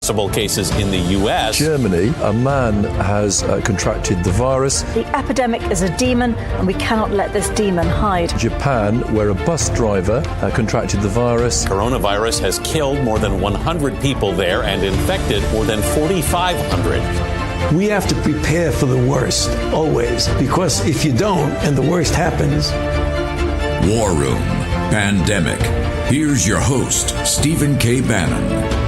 Possible cases in the U.S. Germany, a man has contracted the virus. The epidemic is a demon, and we cannot let this demon hide. Japan, where a bus driver contracted the virus. Coronavirus has killed more than 100 people there and infected more than 4,500. We have to prepare for the worst, always, because if you don't and the worst happens. War Room Pandemic. Here's your host, Stephen K. Bannon.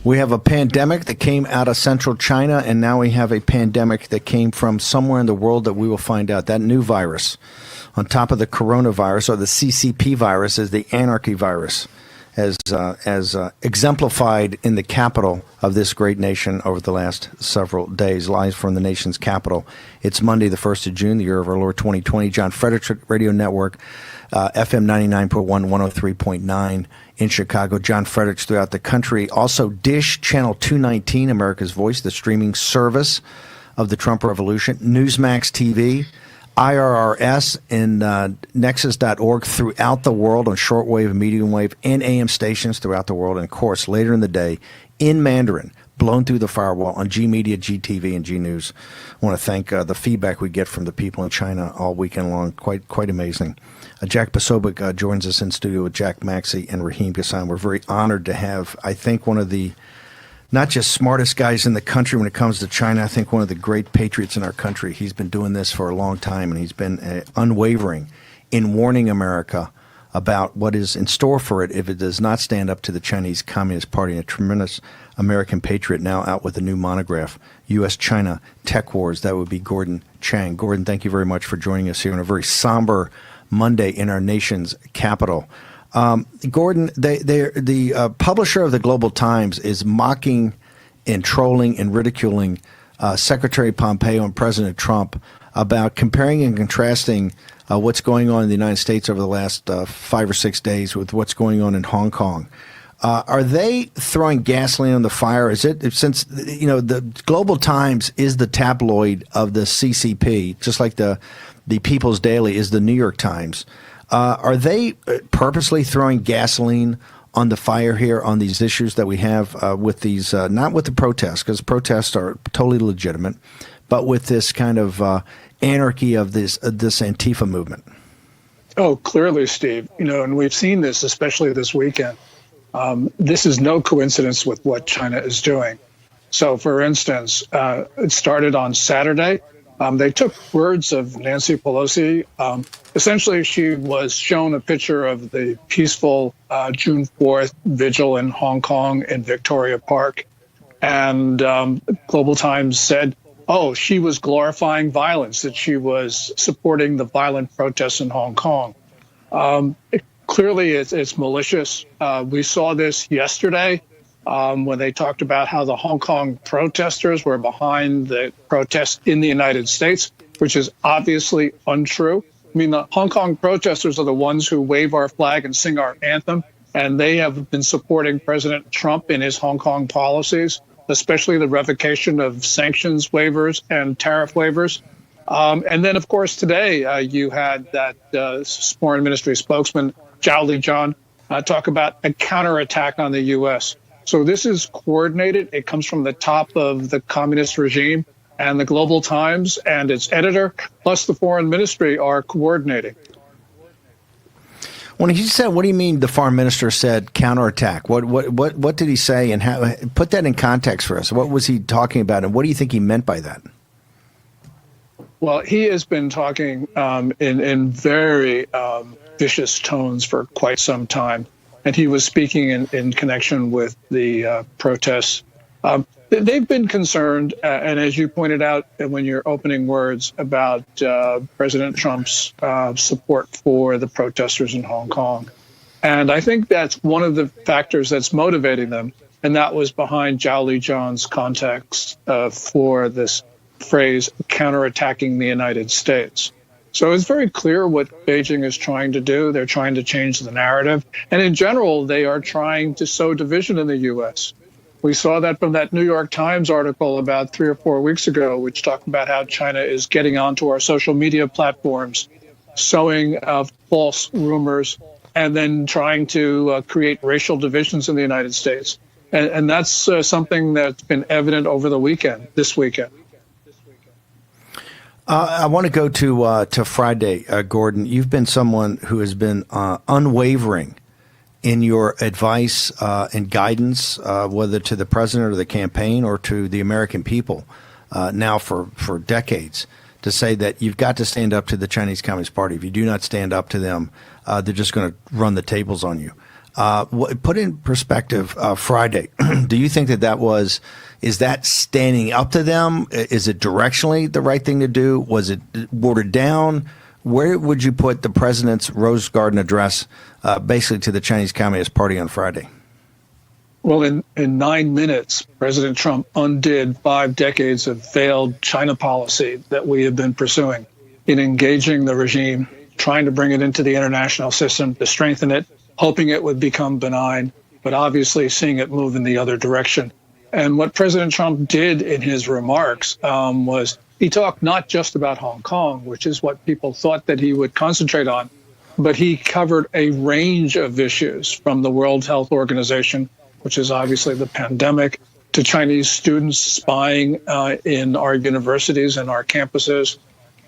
We have a pandemic that came out of central China, and now we have a pandemic that came from somewhere in the world that we will find out. That new virus, on top of the coronavirus, or the CCP virus, is the anarchy virus, as exemplified in the capital of this great nation over the last several days. Live from the nation's capital. It's Monday, the 1st of June, the year of our Lord 2020. John Frederick Radio Network, FM 99.1, 103.9 in Chicago. John Fredericks throughout the country. Also, Dish Channel 219, America's Voice, the streaming service of the Trump Revolution. Newsmax TV, IRRS, and Nexus.org throughout the world on shortwave, medium wave, and AM stations throughout the world. And, of course, later in the day, in Mandarin, blown through the firewall on G Media, GTV, and G News. I want to thank the feedback we get from the people in China all weekend long. Quite amazing. Jack Posobiec joins us in studio with Jack Maxey and Raheem Ghassan. We're very honored to have, I think, one of the not just smartest guys in the country when it comes to China, I think one of the great patriots in our country. He's been doing this for a long time, and he's been unwavering in warning America about what is in store for it if it does not stand up to the Chinese Communist Party. A tremendous American patriot now out with a new monograph, U.S.-China Tech Wars. That would be Gordon Chang. Gordon, thank you very much for joining us here on a very somber Monday in our nation's capital. Gordon, the publisher of the Global Times is mocking and trolling and ridiculing Secretary Pompeo and President Trump about comparing and contrasting what's going on in the United States over the last 5 or 6 days with what's going on in Hong Kong. Are they throwing gasoline on the fire? Is it, since the Global Times is the tabloid of the CCP, just like the People's Daily is the New York Times? Are they purposely throwing gasoline on the fire here on these issues that we have with these, not with the protests, because protests are totally legitimate, but with this kind of anarchy of this Antifa movement? Oh, clearly, Steve. And we've seen this, especially this weekend. This is no coincidence with what China is doing. So, for instance, it started on Saturday. They took words of Nancy Pelosi. Essentially, she was shown a picture of the peaceful June 4th vigil in Hong Kong in Victoria Park. And Global Times said, she was glorifying violence, that she was supporting the violent protests in Hong Kong. Clearly, it's malicious. We saw this yesterday. When they talked about how the Hong Kong protesters were behind the protests in the United States, which is obviously untrue. I mean, the Hong Kong protesters are the ones who wave our flag and sing our anthem, and they have been supporting President Trump in his Hong Kong policies, especially the revocation of sanctions waivers and tariff waivers. And then, of course, today you had that foreign ministry spokesman, Zhao Lijian, talk about a counterattack on the U.S. So this is coordinated. It comes from the top of the communist regime, and the Global Times and its editor, plus the foreign ministry, are coordinating. When he said, what do you mean the foreign minister said counterattack? What did he say, and how? Put that in context for us. What was he talking about, and what do you think he meant by that? Well, he has been talking in very vicious tones for quite some time. And he was speaking in connection with the protests. They've been concerned, and as you pointed out when your opening words, about President Trump's support for the protesters in Hong Kong. And I think that's one of the factors that's motivating them. And that was behind Zhao Lijian's context for this phrase, counterattacking the United States. So it's very clear what Beijing is trying to do. They're trying to change the narrative. And in general, they are trying to sow division in the U.S. We saw that from that New York Times article about 3 or 4 weeks ago, which talked about how China is getting onto our social media platforms, sowing false rumors, and then trying to create racial divisions in the United States. And that's something that's been evident over this weekend. I want to go to Friday, Gordon. You've been someone who has been unwavering in your advice and guidance, whether to the president or the campaign or to the American people now for decades, to say that you've got to stand up to the Chinese Communist Party. If you do not stand up to them, they're just going to run the tables on you. Put in perspective, Friday, do you think is that standing up to them? Is it directionally the right thing to do? Was it watered down? Where would you put the president's Rose Garden address basically to the Chinese Communist Party on Friday? Well, in 9 minutes, President Trump undid 5 decades of failed China policy that we have been pursuing in engaging the regime, trying to bring it into the international system to strengthen it, hoping it would become benign, but obviously seeing it move in the other direction. And what President Trump did in his remarks was he talked not just about Hong Kong, which is what people thought that he would concentrate on, but he covered a range of issues from the World Health Organization, which is obviously the pandemic, to Chinese students spying in our universities and our campuses.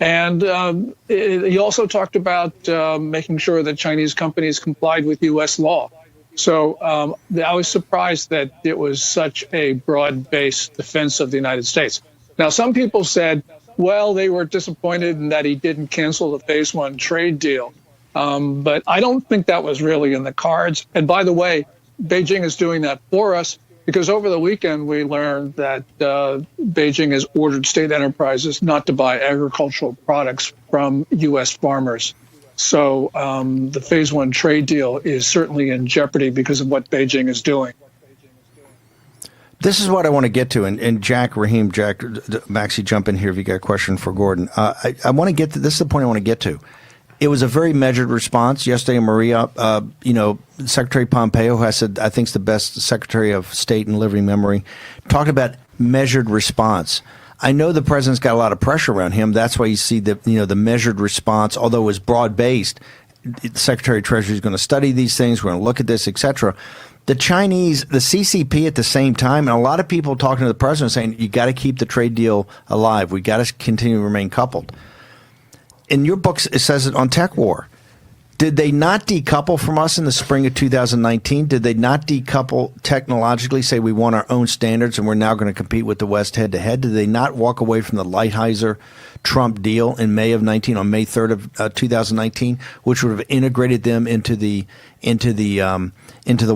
And he also talked about making sure that Chinese companies complied with U.S. law. So I was surprised that it was such a broad-based defense of the United States. Now, some people said, well, they were disappointed in that he didn't cancel the Phase 1 trade deal. But I don't think that was really in the cards. And by the way, Beijing is doing that for us because over the weekend we learned that Beijing has ordered state enterprises not to buy agricultural products from U.S. farmers. So the Phase 1 trade deal is certainly in jeopardy because of what Beijing is doing. This is what I want to get to, and Jack, Maxie, jump in here if you got a question for Gordon. I want to get to this is the point I want to get to. It was a very measured response yesterday. Maria, Secretary Pompeo, who I said I think is the best Secretary of State in living memory, talked about measured response. I know the president's got a lot of pressure around him. That's why you see the measured response, although it was broad based. The Secretary of Treasury is going to study these things. We're going to look at this, etc. The Chinese, the CCP at the same time, and a lot of people talking to the president saying, you got to keep the trade deal alive. We got to continue to remain coupled. In your books, it says it on Tech War. Did they not decouple from us in the spring of 2019? Did they not decouple technologically, say we want our own standards and we're now going to compete with the West head to head? Did they not walk away from the Lighthizer-Trump deal in May of 19, on May 3rd of 2019, which would have integrated them into the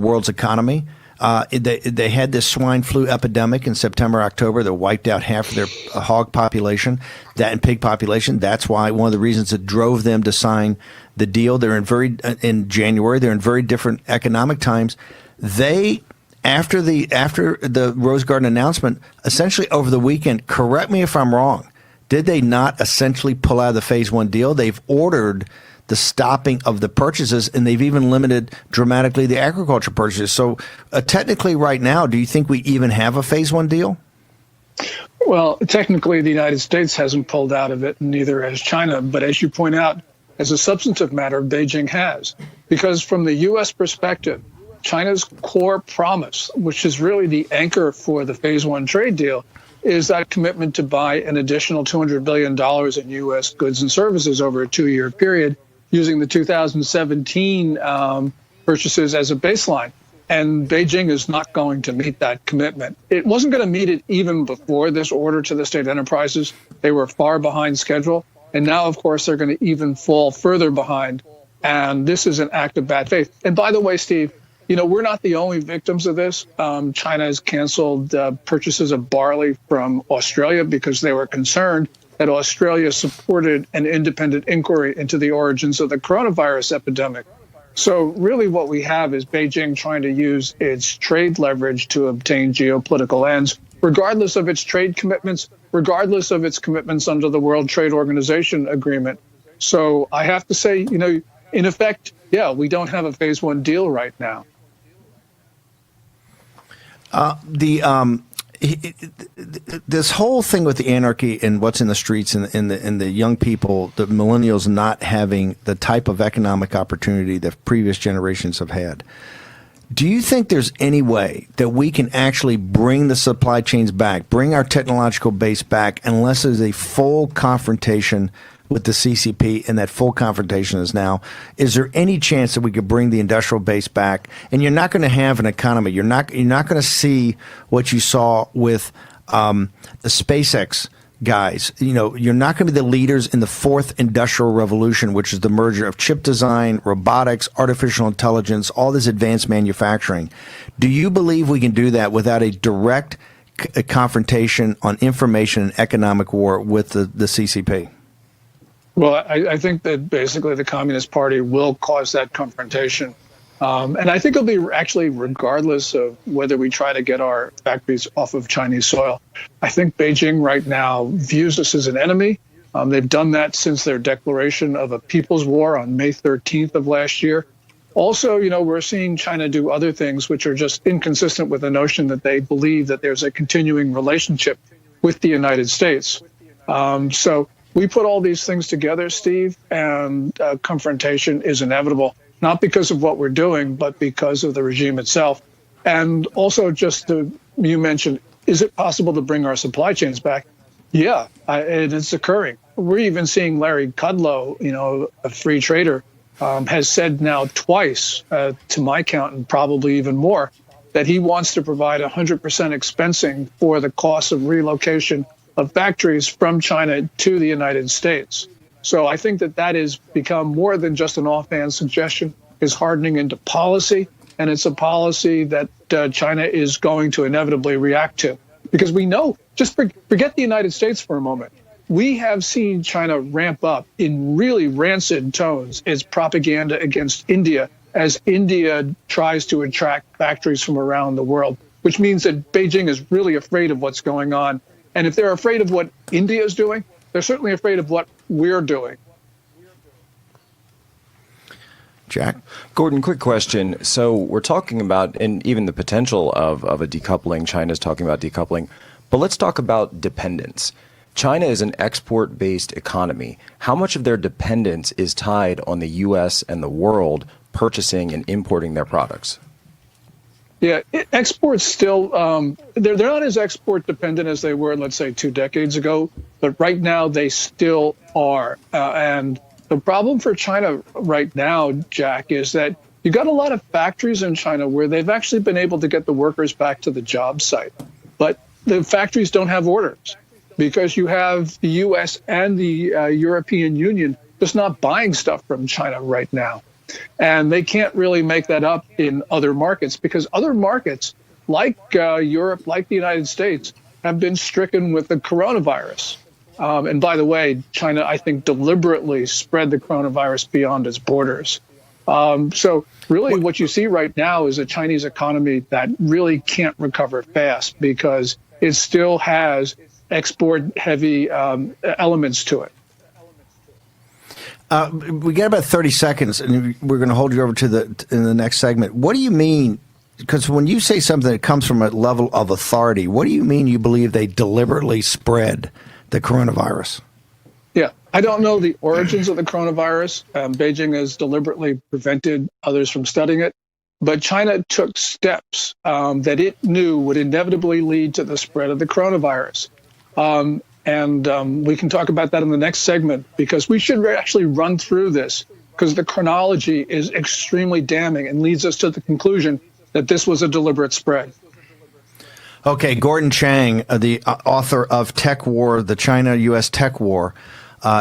world's economy? They had this swine flu epidemic in September, October that wiped out half of their hog population, that and pig population. That's why one of the reasons that drove them to sign the deal. They're in January. They're in very different economic times. They after the Rose Garden announcement, essentially over the weekend. Correct me if I'm wrong. Did they not essentially pull out of the Phase 1 deal? They've ordered the stopping of the purchases, and they've even limited dramatically the agriculture purchases. So technically right now, do you think we even have a Phase 1 deal? Well, technically, the United States hasn't pulled out of it, neither has China. But as you point out, as a substantive matter, Beijing has. Because from the U.S. perspective, China's core promise, which is really the anchor for the Phase 1 trade deal, is that commitment to buy an additional $200 billion in U.S. goods and services over a 2-year period, using the 2017 purchases as a baseline. And Beijing is not going to meet that commitment. It wasn't going to meet it even before this order to the state enterprises. They were far behind schedule. And now, of course, they're going to even fall further behind. And this is an act of bad faith. And by the way, Steve, we're not the only victims of this. China has canceled purchases of barley from Australia because they were concerned that Australia supported an independent inquiry into the origins of the coronavirus epidemic. So really what we have is Beijing trying to use its trade leverage to obtain geopolitical ends, regardless of its trade commitments, regardless of its commitments under the World Trade Organization agreement. So I have to say, in effect, we don't have a Phase 1 deal right now. This whole thing with the anarchy and what's in the streets and the young people, the millennials not having the type of economic opportunity that previous generations have had. Do you think there's any way that we can actually bring the supply chains back, bring our technological base back, unless there's a full confrontation with the CCP, and that full confrontation is now? Is there any chance that we could bring the industrial base back? And you're not going to have an economy. You're not going to see what you saw with the SpaceX guys. You're not going to be the leaders in the fourth industrial revolution, which is the merger of chip design, robotics, artificial intelligence, all this advanced manufacturing. Do you believe we can do that without a direct confrontation on information and economic war with the CCP? Well, I think that basically the Communist Party will cause that confrontation. And I think it'll be actually regardless of whether we try to get our factories off of Chinese soil. I think Beijing right now views us as an enemy. They've done that since their declaration of a people's war on May 13th of last year. Also, we're seeing China do other things which are just inconsistent with the notion that they believe that there's a continuing relationship with the United States. So we put all these things together, Steve, and confrontation is inevitable. Not because of what we're doing, but because of the regime itself. And also, you mentioned, is it possible to bring our supply chains back? Yeah, it's occurring. We're even seeing Larry Kudlow, a free trader, has said now twice, to my count, and probably even more, that he wants to provide 100% expensing for the cost of relocation of factories from China to the United States. So I think that has become more than just an offhand suggestion, is hardening into policy, and it's a policy that China is going to inevitably react to. Because we know, just forget the United States for a moment, we have seen China ramp up in really rancid tones its propaganda against India as India tries to attract factories from around the world, which means that Beijing is really afraid of what's going on. And if they're afraid of what India is doing, they're certainly afraid of what we're doing. Jack? Gordon, quick question. So we're talking about, and even the potential of a decoupling, China's talking about decoupling, but let's talk about dependence. China is an export-based economy. How much of their dependence is tied on the U.S. and the world purchasing and importing their products? Yeah, exports still, they're not as export dependent as they were, let's say, 2 decades ago, but right now they still are. And the problem for China right now, Jack, is that you've got a lot of factories in China where they've actually been able to get the workers back to the job site. But the factories don't have orders because you have the U.S. and the European Union just not buying stuff from China right now. And they can't really make that up in other markets because other markets like Europe, like the United States, have been stricken with the coronavirus. And by the way, China, I think, deliberately spread the coronavirus beyond its borders. So really what you see right now is a Chinese economy that really can't recover fast because it still has export-heavy elements to it. We got about 30 seconds, and we're going to hold you over to in the next segment. What do you mean? Because when you say something that comes from a level of authority, what do you mean you believe they deliberately spread the coronavirus? Yeah, I don't know the origins of the coronavirus. Beijing has deliberately prevented others from studying it. But China took steps that it knew would inevitably lead to the spread of the coronavirus. And we can talk about that in the next segment because we should actually run through this because the chronology is extremely damning and leads us to the conclusion that this was a deliberate spread. Okay, Gordon Chang, the author of Tech War, the China-U.S. Tech War,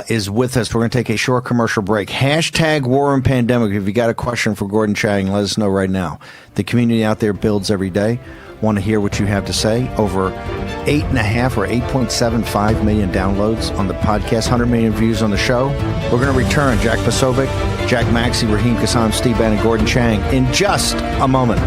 is with us. We're going to take a short commercial break. Hashtag War and Pandemic. If you got a question for Gordon Chang, let us know right now. The community out there builds every day. Want to hear what you have to say. Over 8.5 or 8.75 million downloads on the podcast, 100 million views on the show. We're going to return. Jack Posobiec, Jack Maxey, Raheem Kassam, Steve Bannon, Gordon Chang in just a moment.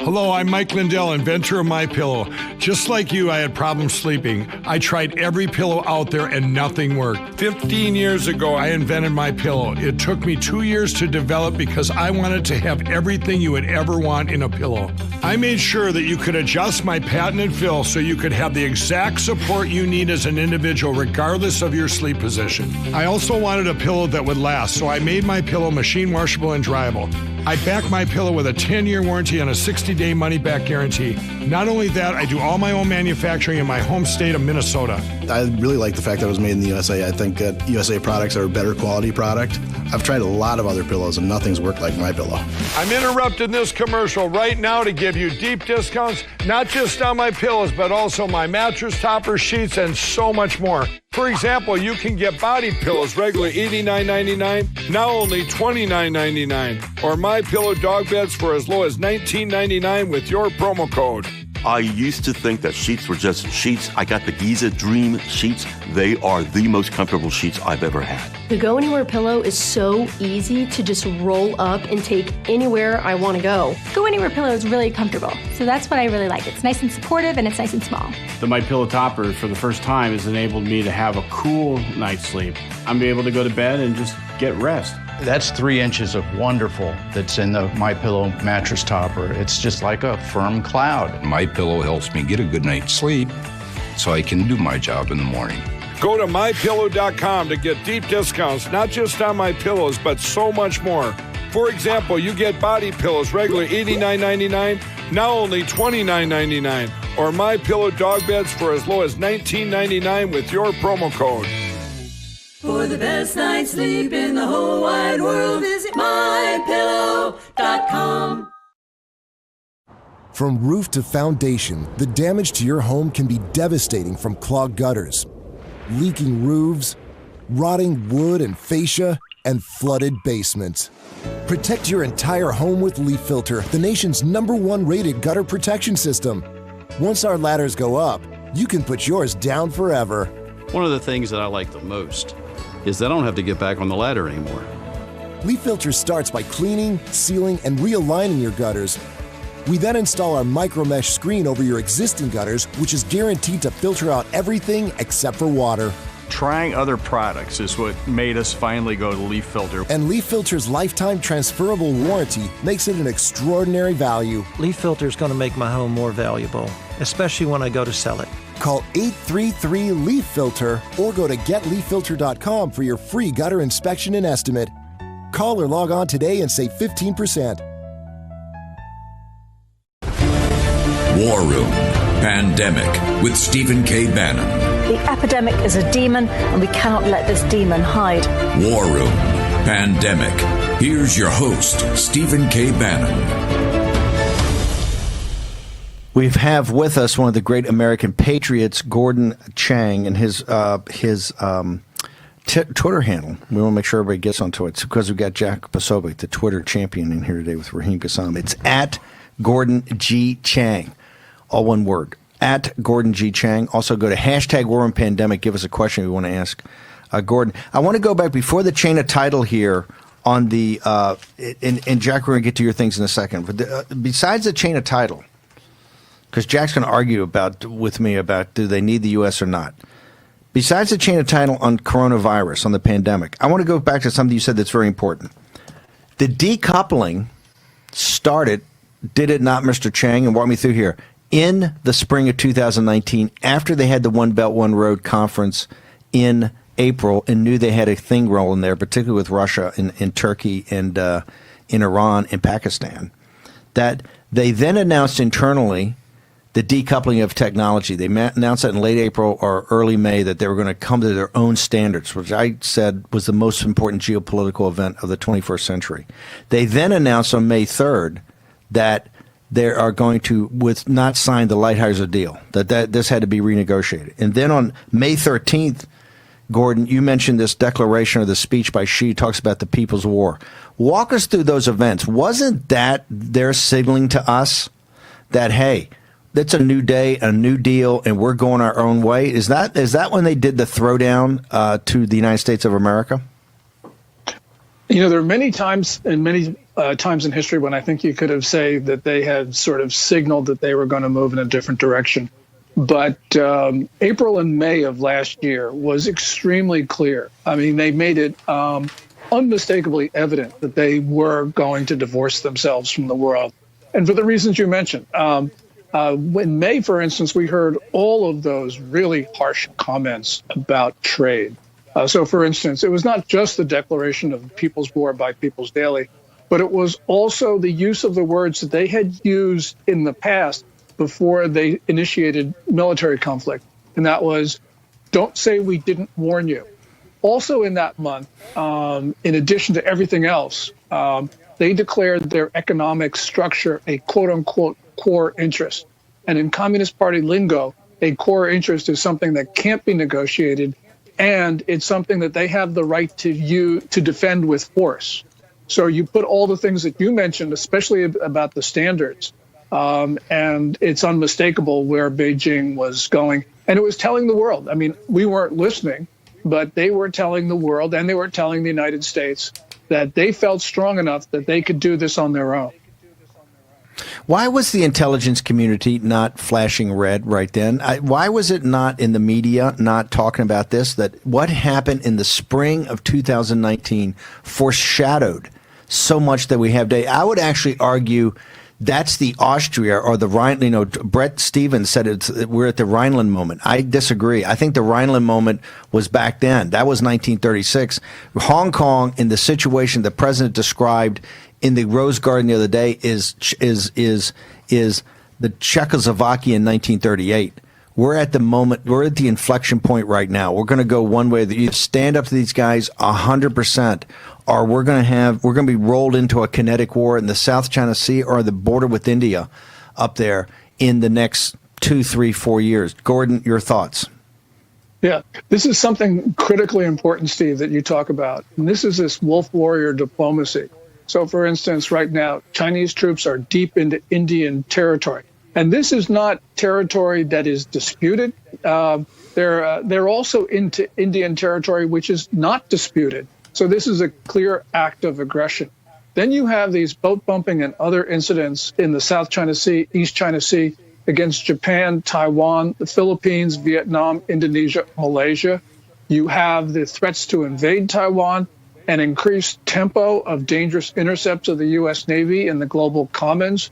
Hello, I'm Mike Lindell, inventor of MyPillow. Just like you, I had problems sleeping. I tried every pillow out there and nothing worked. 15 years ago, I invented my pillow. It took me 2 years to develop because I wanted to have everything you would ever want in a pillow. I made sure that you could adjust my patented fill so you could have the exact support you need as an individual, regardless of your sleep position. I also wanted a pillow that would last, so I made my pillow machine washable and dryable. I back my pillow with a 10-year warranty and a 60-day money-back guarantee. Not only that, I do all my own manufacturing in my home state of Minnesota. I really like the fact that it was made in the USA. I think that USA products are a better quality product. I've tried a lot of other pillows and nothing's worked like my pillow. I'm interrupting this commercial right now to give you deep discounts, not just on my pillows, but also my mattress topper, sheets, and so much more. For example, you can get body pillows regularly $89.99, now only $29.99, or My Pillow dog beds for as low as $19.99 with your promo code. I used to think that sheets were just sheets. I got the Giza Dream sheets. They are the most comfortable sheets I've ever had. The Go Anywhere pillow is so easy to just roll up and take anywhere I want to go. Go Anywhere pillow is really comfortable, so that's what I really like. It's nice and supportive and it's nice and small. The My Pillow topper for the first time has enabled me to have a cool night's sleep. I'm able to go to bed and just get rest. That's 3 inches of wonderful that's in the My Pillow mattress topper. It's just like a firm cloud. My Pillow helps me get a good night's sleep so I can do my job in the morning. Go to MyPillow.com to get deep discounts, not just on my pillows, but so much more. For example, you get body pillows regularly $89.99, now only $29.99, or My Pillow dog beds for as low as $19.99 with your promo code. For the best night's sleep in the whole wide world, visit MyPillow.com. From roof to foundation, the damage to your home can be devastating, from clogged gutters, leaking roofs, rotting wood and fascia, and flooded basements. Protect your entire home with Leaf Filter, the nation's #1 rated gutter protection system. Once our ladders go up, you can put yours down forever. One of the things that I like the most is that I don't have to get back on the ladder anymore. Leaf Filter starts by cleaning, sealing, and realigning your gutters. We then install our micro mesh screen over your existing gutters, which is guaranteed to filter out everything except for water. Trying other products is what made us finally go to Leaf Filter. And Leaf Filter's lifetime transferable warranty makes it an extraordinary value. Leaf Filter is going to make my home more valuable, especially when I go to sell it. Call 833-LEAF-FILTER or go to getleaffilter.com for your free gutter inspection and estimate. Call or log on today and save 15%. War Room Pandemic with Stephen K. Bannon. The epidemic is a demon, and we cannot let this demon hide. War Room Pandemic. Here's your host, Stephen K. Bannon. We have with us one of the great American patriots, Gordon Chang, and his Twitter handle. We want to make sure everybody gets onto it. It's because we've got Jack Posobiec, the Twitter champion, in here today with Raheem Kassam. It's at Gordon G. Chang, all one word. At Gordon G. Chang. Also go to hashtag War Room Pandemic. Give us a question we want to ask Gordon. I want to go back before the chain of title here on the and Jack, we're going to get to your things in a second. But besides the chain of title, because Jack's going to argue with me about do they need the U.S. or not. Besides the chain of title on coronavirus, on the pandemic, I want to go back to something you said that's very important. The decoupling started, did it not, Mr. Chang? And walk me through here. In the spring of 2019, after they had the One Belt, One Road conference in April and knew they had a thing rolling there, particularly with Russia and Turkey and in Iran and Pakistan, that they then announced internally the decoupling of technology. They announced that in late April or early May that they were going to come to their own standards, which I said was the most important geopolitical event of the 21st century. They then announced on May 3rd that they are going to not sign the Lighthizer deal, that this had to be renegotiated. And then on May 13th, Gordon, you mentioned this declaration or the speech by Xi talks about the People's War. Walk us through those events. Wasn't that their signaling to us that, hey, that's a new day, a new deal, and we're going our own way? Is that when they did the throwdown to the United States of America? You know, there are many times in history when I think you could have said that they had sort of signaled that they were going to move in a different direction. But April and May of last year was extremely clear. I mean, they made it unmistakably evident that they were going to divorce themselves from the world. And for the reasons you mentioned, in May, for instance, we heard all of those really harsh comments about trade. So, for instance, it was not just the declaration of People's War by People's Daily, but it was also the use of the words that they had used in the past before they initiated military conflict. And that was, don't say we didn't warn you. Also in that month, in addition to everything else, they declared their economic structure a quote-unquote core interest. And in Communist Party lingo, a core interest is something that can't be negotiated, and it's something that they have the right to defend with force. So you put all the things that you mentioned, especially about the standards, and it's unmistakable where Beijing was going. And it was telling the world. I mean, we weren't listening, but they were telling the world, and they were telling the United States that they felt strong enough that they could do this on their own. Why was the intelligence community not flashing red right then? Why was it not in the media, not talking about this, that what happened in the spring of 2019 foreshadowed so much that we have today? I would actually argue that's the Austria or the Rhine. You know, Brett Stevens said we're at the Rhineland moment. I disagree. I think the Rhineland moment was back then. That was 1936. Hong Kong, in the situation the president described in the Rose Garden the other day, is the Czechoslovakia in 1938. We're at the moment. We're at the inflection point right now. We're going to go one way. You stand up to these guys 100%, or we're going to be rolled into a kinetic war in the South China Sea or the border with India up there in the next 2, 3, 4 years. Gordon, your thoughts? Yeah, this is something critically important, Steve, that you talk about. And this is this wolf warrior diplomacy. So, for instance, right now, Chinese troops are deep into Indian territory. And this is not territory that is disputed. They're also into Indian territory, which is not disputed. So this is a clear act of aggression. Then you have these boat bumping and other incidents in the South China Sea, East China Sea, against Japan, Taiwan, the Philippines, Vietnam, Indonesia, Malaysia. You have the threats to invade Taiwan, an increased tempo of dangerous intercepts of the U.S. Navy in the global commons.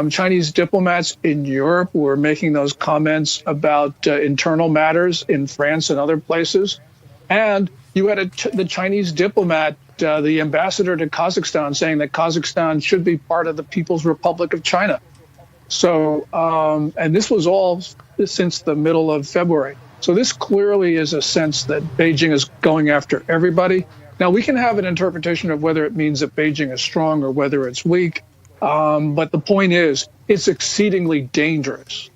Chinese diplomats in Europe were making those comments about internal matters in France and other places. And you had the Chinese diplomat, the ambassador to Kazakhstan, saying that Kazakhstan should be part of the People's Republic of China. So, and this was all since the middle of February. So this clearly is a sense that Beijing is going after everybody. Now, we can have an interpretation of whether it means that Beijing is strong or whether it's weak. But the point is, it's exceedingly dangerous.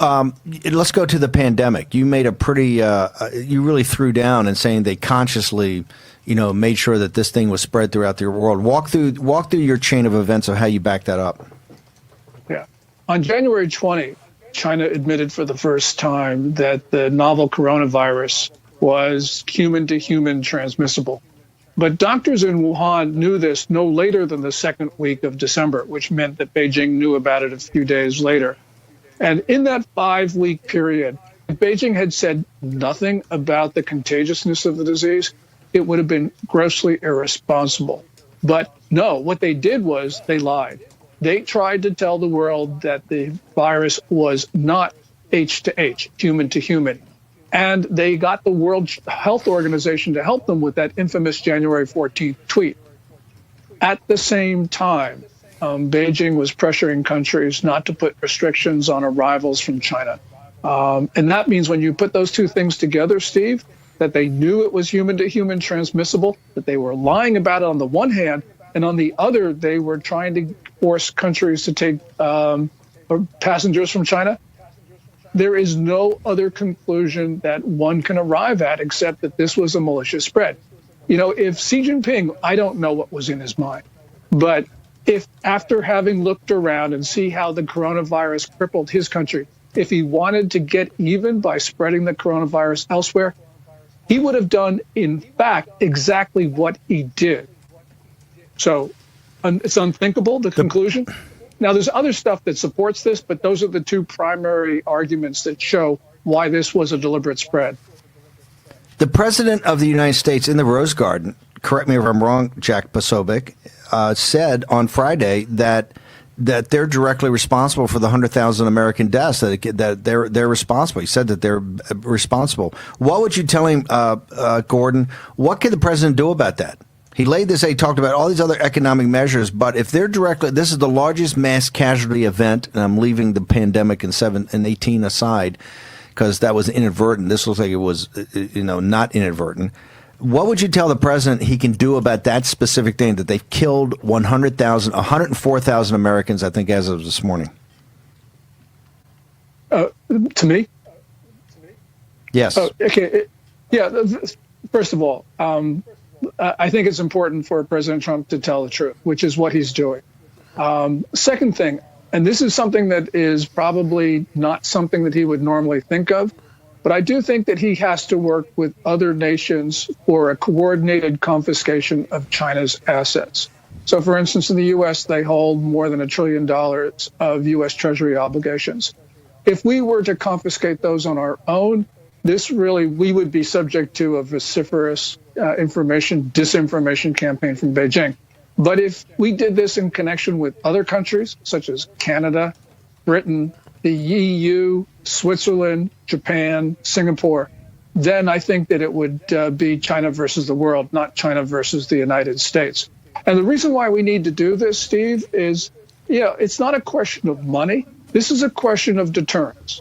Let's go to the pandemic. You made a pretty, you really threw down in saying they consciously, made sure that this thing was spread throughout the world. Walk through your chain of events of how you back that up. Yeah. On January 20, China admitted for the first time that the novel coronavirus was human-to-human transmissible. But doctors in Wuhan knew this no later than the second week of December, which meant that Beijing knew about it a few days later. And in that 5-week period, if Beijing had said nothing about the contagiousness of the disease, it would have been grossly irresponsible. But no, what they did was they lied. They tried to tell the world that the virus was not H to H, human to human. And they got the World Health Organization to help them with that infamous January 14th tweet. At the same time, Beijing was pressuring countries not to put restrictions on arrivals from China. And that means when you put those two things together, Steve, that they knew it was human-to-human transmissible, that they were lying about it on the one hand, and on the other, they were trying to force countries to take passengers from China. There is no other conclusion that one can arrive at except that this was a malicious spread. If Xi Jinping, I don't know what was in his mind, but if after having looked around and see how the coronavirus crippled his country, if he wanted to get even by spreading the coronavirus elsewhere, he would have done, in fact, exactly what he did. So it's unthinkable, the conclusion. Now, there's other stuff that supports this, but those are the two primary arguments that show why this was a deliberate spread. The president of the United States in the Rose Garden, correct me if I'm wrong, Jack Posobiec, said on Friday that they're directly responsible for the 100,000 American deaths. That they're responsible. He said that they're responsible. What would you tell him, Gordon? What could the president do about that? He laid this out. He talked about all these other economic measures, but if they're directly, this is the largest mass casualty event, and I'm leaving the pandemic in 18 aside because that was inadvertent. This looks like it was, not inadvertent. What would you tell the president he can do about that specific thing, that they've killed 104,000 Americans, I think, as of this morning? To me? Yes. Okay. First of all, I think it's important for President Trump to tell the truth, which is what he's doing. Second thing, and this is something that is probably not something that he would normally think of, but I do think that he has to work with other nations for a coordinated confiscation of China's assets. So, for instance, in the U.S., they hold more than $1 trillion of U.S. Treasury obligations. If we were to confiscate those on our own, we would be subject to a vociferous disinformation campaign from Beijing. But if we did this in connection with other countries, such as Canada, Britain, the EU, Switzerland, Japan, Singapore, then I think that it would be China versus the world, not China versus the United States. And the reason why we need to do this, Steve, is, it's not a question of money. This is a question of deterrence.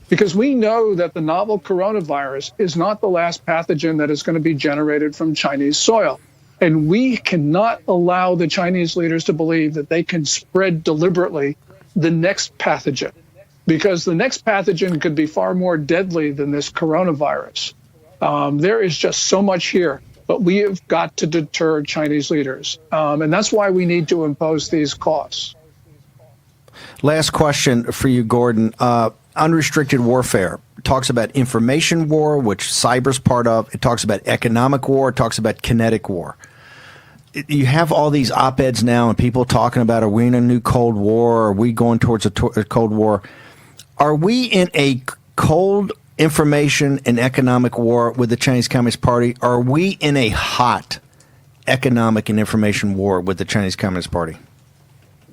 Because we know that the novel coronavirus is not the last pathogen that is going to be generated from Chinese soil. And we cannot allow the Chinese leaders to believe that they can spread deliberately the next pathogen, because the next pathogen could be far more deadly than this coronavirus. There is just so much here, but we have got to deter Chinese leaders. And that's why we need to impose these costs. Last question for you, Gordon. Unrestricted warfare talks about information war, which cyber's part of. It talks about economic war. It talks about kinetic war. You have all these op-eds now and people talking about, are we in a new Cold War? Are we going towards a Cold War? Are we in a cold information and economic war with the Chinese Communist Party? Are we in a hot economic and information war with the Chinese Communist Party?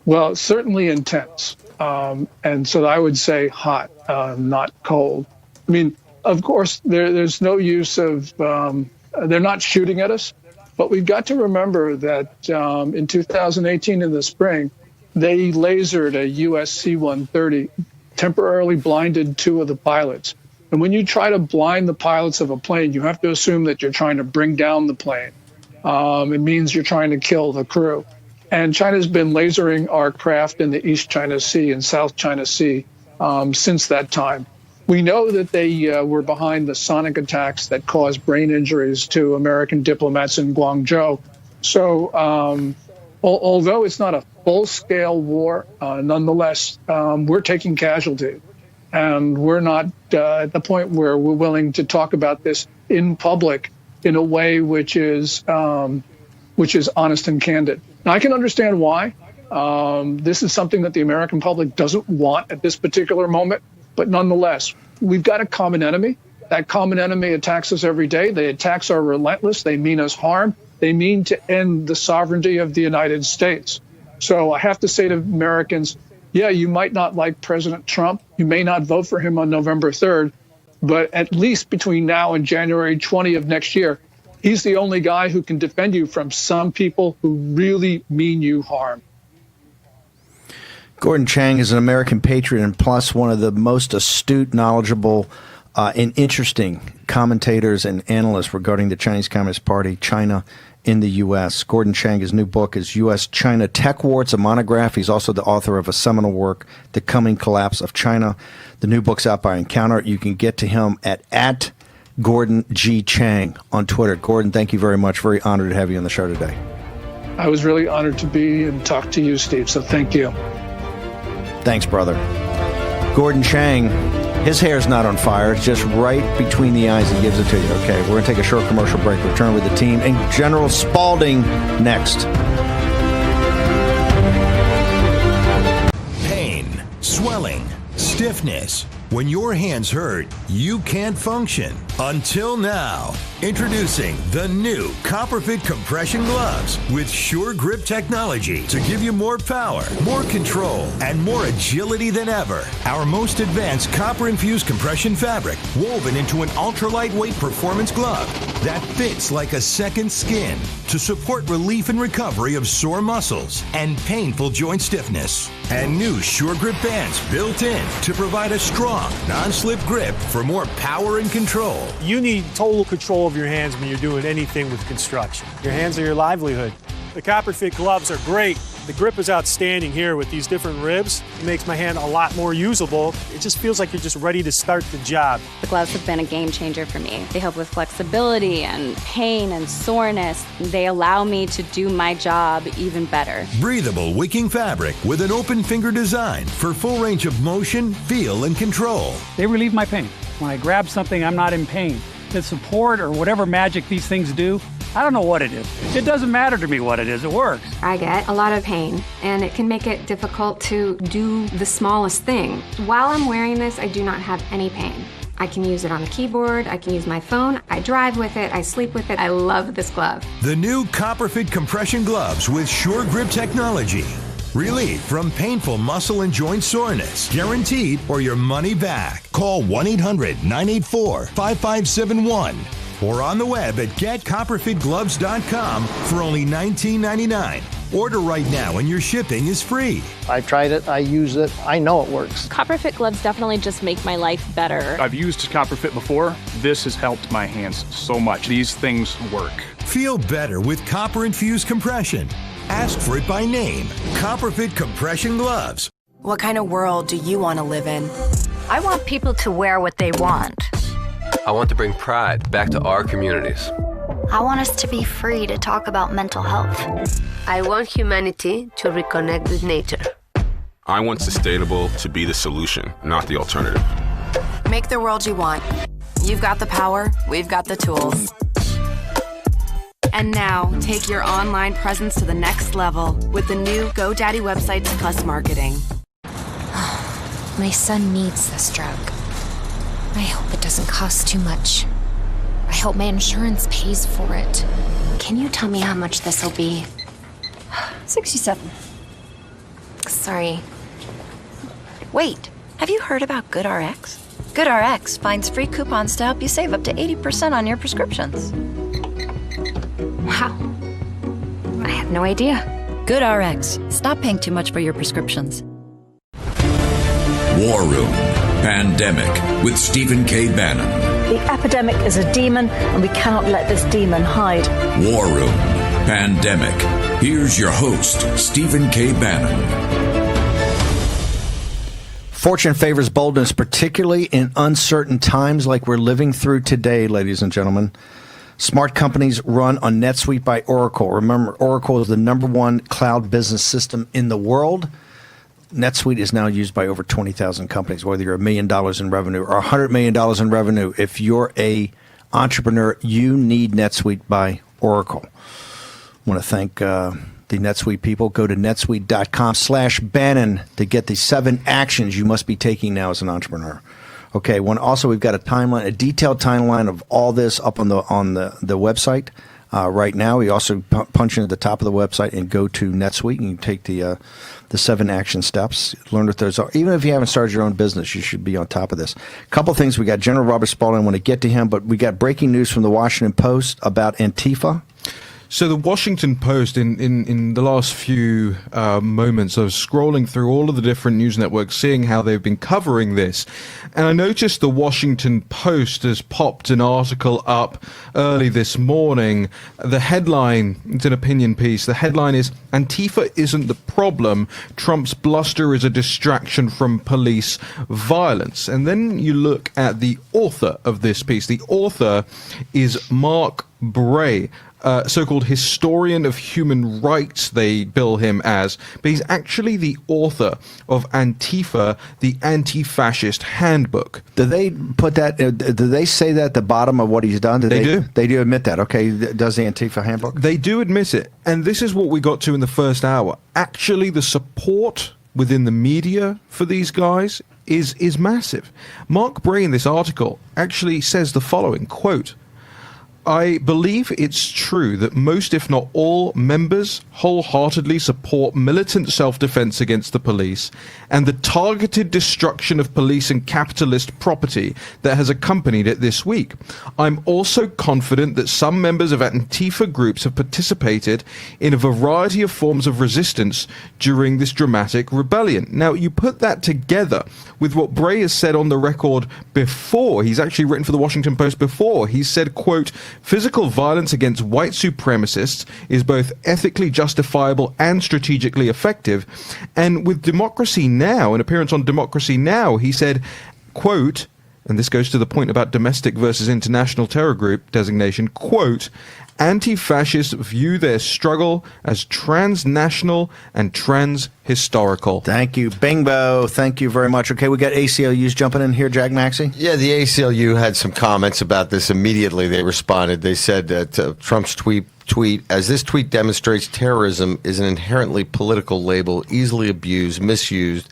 Well, certainly intense. And so I would say hot, not cold. I mean, of course, there's no use of, they're not shooting at us, but we've got to remember that in 2018 in the spring, they lasered a US C-130, temporarily blinded 2 of the pilots. And when you try to blind the pilots of a plane, you have to assume that you're trying to bring down the plane. It means you're trying to kill the crew. And China's been lasering our craft in the East China Sea and South China Sea since that time. We know that they were behind the sonic attacks that caused brain injuries to American diplomats in Guangzhou. So although it's not a full-scale war, nonetheless, we're taking casualty. And we're not at the point where we're willing to talk about this in public in a way which is honest and candid. Now, I can understand why. This is something that the American public doesn't want at this particular moment. But nonetheless, we've got a common enemy. That common enemy attacks us every day. The attacks are relentless. They mean us harm. They mean to end the sovereignty of the United States. So I have to say to Americans, yeah, you might not like President Trump. You may not vote for him on November 3rd. But at least between now and January 20 of next year, he's the only guy who can defend you from some people who really mean you harm. Gordon Chang is an American patriot and plus one of the most astute, knowledgeable, and interesting commentators and analysts regarding the Chinese Communist Party, China in the U.S. Gordon Chang, his new book is U.S.-China Tech War. It's a monograph. He's also the author of a seminal work, The Coming Collapse of China. The new book's out by Encounter. You can get to him at Gordon G. Chang on Twitter. Gordon, thank you very much. Very honored to have you on the show today. I was really honored to be and talk to you, Steve, so thank you. Thanks, brother. Gordon Chang, his hair's not on fire. It's just right between the eyes. He gives it to you. Okay, we're going to take a short commercial break. Return with the team and General Spalding next. swelling, stiffness. When your hands hurt, you can't function. Until now. Introducing the new Copperfit compression gloves with Sure Grip technology to give you more power, more control, and more agility than ever. Our most advanced copper-infused compression fabric woven into an ultra-lightweight performance glove that fits like a second skin to support relief and recovery of sore muscles and painful joint stiffness. And new Sure Grip bands built in to provide a strong, non-slip grip for more power and control. You need total control of your hands when you're doing anything with construction. Your hands are your livelihood. The Copperfit gloves are great. The grip is outstanding here with these different ribs. It makes my hand a lot more usable. It just feels like you're just ready to start the job. The gloves have been a game changer for me. They help with flexibility and pain and soreness. They allow me to do my job even better. Breathable wicking fabric with an open finger design for full range of motion, feel, and control. They relieve my pain. When I grab something, I'm not in pain. The support or whatever magic these things do, I don't know what it is. It doesn't matter to me what it is. It works. I get a lot of pain, and it can make it difficult to do the smallest thing. While I'm wearing this, I do not have any pain. I can use it on the keyboard, I can use my phone, I drive with it, I sleep with it. I love this glove. The new Copperfit compression gloves with Sure Grip technology. Relief from painful muscle and joint soreness. Guaranteed or your money back. Call 1-800-984-5571 or on the web at getcopperfitgloves.com for only $19.99. Order right now and your shipping is free. I tried it, I use it, I know it works. Copperfit gloves definitely just make my life better. I've used Copperfit before. This has helped my hands so much. These things work. Feel better with copper-infused compression. Ask for it by name. Copperfit compression gloves. What kind of world do you want to live in? I want people to wear what they want. I want to bring pride back to our communities. I want us to be free to talk about mental health. I want humanity to reconnect with nature. I want sustainable to be the solution, not the alternative. Make the world you want. You've got the power, we've got the tools. And now, take your online presence to the next level with the new GoDaddy Websites Plus marketing. My son needs this drug. I hope it doesn't cost too much. I hope my insurance pays for it. Can you tell me how much this will be? 67. Sorry. Wait, have you heard about GoodRx? GoodRx finds free coupons to help you save up to 80% on your prescriptions. Wow. I had no idea. GoodRx. Stop paying too much for your prescriptions. War Room Pandemic with Stephen K. Bannon. The epidemic is a demon, and we cannot let this demon hide. War Room Pandemic. Here's your host, Stephen K. Bannon. Fortune favors boldness, particularly in uncertain times like we're living through today, ladies and gentlemen. Smart companies run on NetSuite by Oracle. Remember, Oracle is the #1 cloud business system in the world. NetSuite is now used by over 20,000 companies, whether you're $1 million in revenue or $100 million in revenue. If you're a entrepreneur, you need NetSuite by Oracle. I want to thank the NetSuite people. Go to netsuite.com/Bannon to get the 7 actions you must be taking now as an entrepreneur. Okay. Also, we've got a timeline, a detailed timeline of all this up on the website right now. We also punch in at the top of the website and go to NetSuite, and you take the 7 action steps. Learn what those are. Even if you haven't started your own business, you should be on top of this. A couple things. We got General Robert Spalding. I want to get to him, but we got breaking news from the Washington Post about Antifa. So the Washington Post, in the last few moments, I was scrolling through all of the different news networks, seeing how they've been covering this. And I noticed the Washington Post has popped an article up early this morning. The headline, it's an opinion piece, the headline is, "Antifa isn't the problem. Trump's bluster is a distraction from police violence." And then you look at the author of this piece. The author is Mark Bray. So-called historian of human rights, they bill him as, but he's actually the author of Antifa, the Anti-Fascist Handbook. Do they put that? Do they say that at the bottom of what he's done? They do. They do admit that. Okay, does the Antifa Handbook? They do admit it, and this is what we got to in the first hour. Actually, the support within the media for these guys is massive. Mark Bray in this article actually says the following, quote, I believe it's true that most, if not all, members wholeheartedly support militant self-defense against the police and the targeted destruction of police and capitalist property that has accompanied it this week. I'm also confident that some members of Antifa groups have participated in a variety of forms of resistance during this dramatic rebellion. Now, you put that together with what Bray has said on the record before. He's actually written for the Washington Post before. He said, quote, physical violence against white supremacists is both ethically justifiable and strategically effective. And with Democracy Now!, an appearance on Democracy Now!, he said, quote, and this goes to the point about domestic versus international terror group designation, quote, anti-fascists view their struggle as transnational and trans-historical. Thank you. Bingo. Thank you very much. Okay, we got ACLUs jumping in here, Jack Maxey. Yeah, the ACLU had some comments about this immediately. They responded. They said that Trump's tweet, as this tweet demonstrates, terrorism is an inherently political label, easily abused, misused.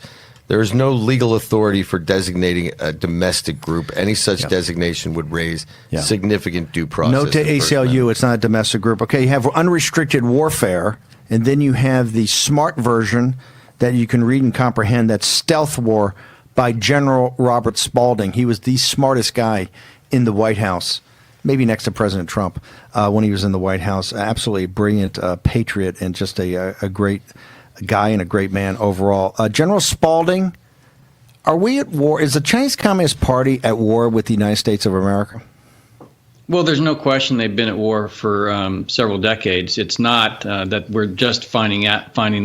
There is no legal authority for designating a domestic group. Any such designation would raise significant due process. Note to ACLU, it's not a domestic group. Okay, you have unrestricted warfare, and then you have the smart version that you can read and comprehend. That's Stealth War by General Robert Spalding. He was the smartest guy in the White House, maybe next to President Trump when he was in the White House. Absolutely brilliant patriot and just a great guy and a great man overall. General Spalding, are we at war? Is the Chinese Communist Party at war with the United States of America? Well, there's no question they've been at war for several decades. It's not that we're just finding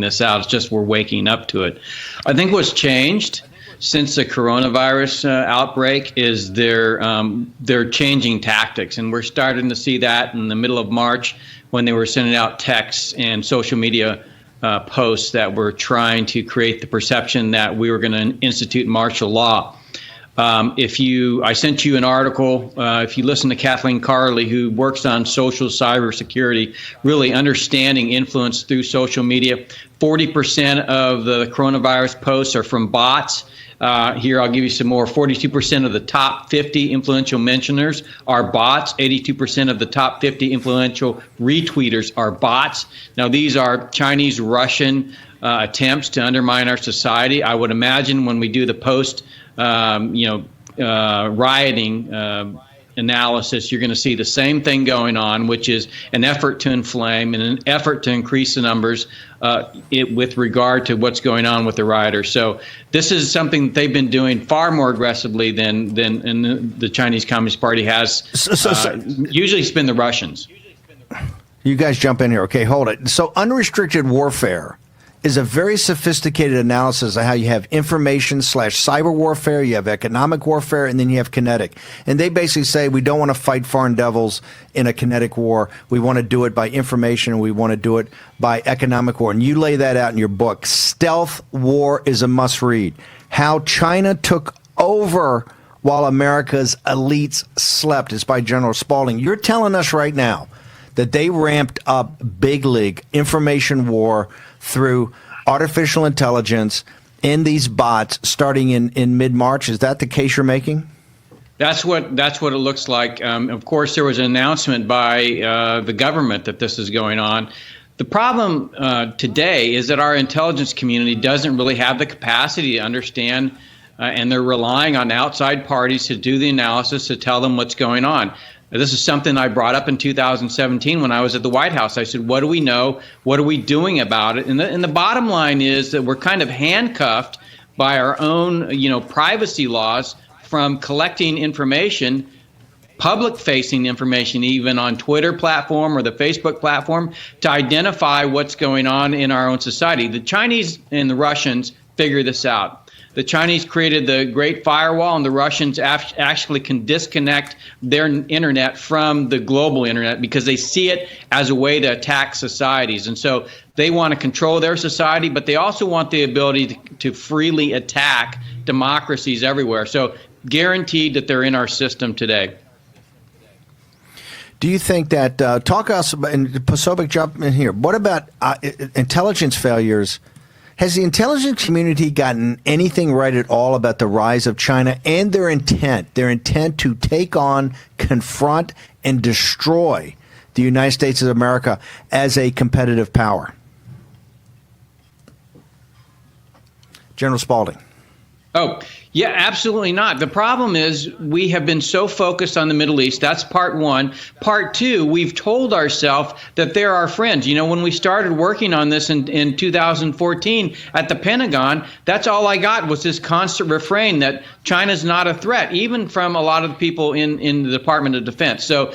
this out. It's just we're waking up to it. I think what's changed since the coronavirus outbreak is they're changing tactics, and we're starting to see that in the middle of March when they were sending out texts and social media posts that were trying to create the perception that we were going to institute martial law. I sent you an article, if you listen to Kathleen Carley, who works on social cybersecurity, really understanding influence through social media. 40% of the coronavirus posts are from bots. Here, I'll give you some more. 42% of the top 50 influential mentioners are bots. 82% of the top 50 influential retweeters are bots. Now, these are Chinese, Russian attempts to undermine our society. I would imagine when we do the post, rioting analysis, you're going to see the same thing going on, which is an effort to inflame and an effort to increase the numbers with regard to what's going on with the rioters. So this is something that they've been doing far more aggressively than the Chinese Communist Party has. Usually it's been the Russians. You guys jump in here. Okay, hold it. So unrestricted warfare is a very sophisticated analysis of how you have information/cyber warfare, you have economic warfare, and then you have kinetic. And they basically say we don't want to fight foreign devils in a kinetic war. We want to do it by information, and we want to do it by economic war. And you lay that out in your book. Stealth War is a must-read. How China took over while America's elites slept. It's by General Spalding. You're telling us right now that they ramped up big league information war through artificial intelligence in these bots starting in mid-March. Is that the case you're making? That's what it looks like. Of course, there was an announcement by the government that this is going on. The problem today is that our intelligence community doesn't really have the capacity to understand, and they're relying on outside parties to do the analysis to tell them what's going on. This is something I brought up in 2017 when I was at the White House. I said, what do we know? What are we doing about it? And the bottom line is that we're kind of handcuffed by our own, privacy laws from collecting information, public-facing information, even on Twitter platform or the Facebook platform, to identify what's going on in our own society. The Chinese and the Russians figure this out. The Chinese created the Great Firewall, and the Russians actually can disconnect their internet from the global internet because they see it as a way to attack societies. And so they want to control their society, but they also want the ability to freely attack democracies everywhere. So guaranteed that they're in our system today. Do you think that, talk us, and Posobiec, jump in here, what about intelligence failures Has the intelligence community gotten anything right at all about the rise of China and their intent to take on, confront, and destroy the United States of America as a competitive power? General Spaulding. Oh, yeah, absolutely not. The problem is we have been so focused on the Middle East. That's part one. Part two, we've told ourselves that they're our friends. You know, when we started working on this in 2014 at the Pentagon, that's all I got was this constant refrain that China's not a threat, even from a lot of the people in the Department of Defense. So